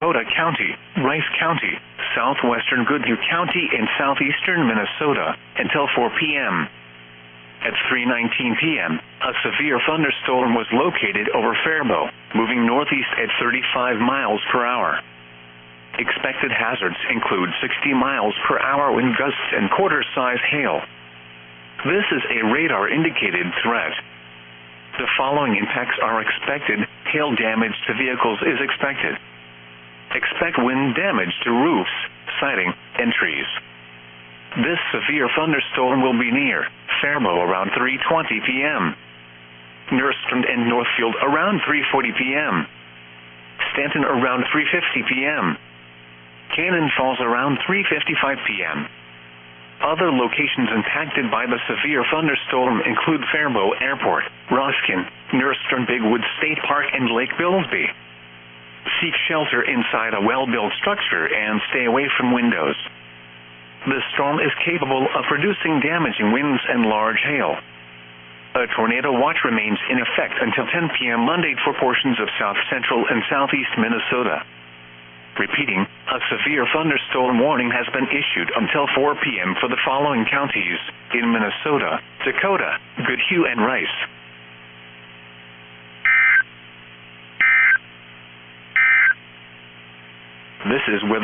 Dakota County, Rice County, southwestern Goodhue County, and southeastern Minnesota until 4 p.m. At 3:19 p.m., a severe thunderstorm was located over Faribault, moving northeast at 35 miles per hour. Expected hazards include 60 miles per hour wind gusts and quarter-size hail. This is a radar-indicated threat. The following impacts are expected. Hail damage to vehicles is expected. Expect wind damage to roofs, siding, and trees. This severe thunderstorm will be near Faribault around 3:20 p.m., Nerstrand and Northfield around 3:40 p.m., Stanton around 3:50 p.m., Cannon Falls around 3:55 p.m. Other locations impacted by the severe thunderstorm include Faribault Airport, Ruskin, Nerstrand, Bigwood State Park, and Lake Billsby. Seek shelter inside a well-built structure and stay away from windows. The storm is capable of producing damaging winds and large hail. A tornado watch remains in effect until 10 p.m. Monday for portions of south-central and southeast Minnesota. Repeating, a severe thunderstorm warning has been issued until 4 p.m. for the following counties in Minnesota, Dakota, Goodhue, and Rice. This is with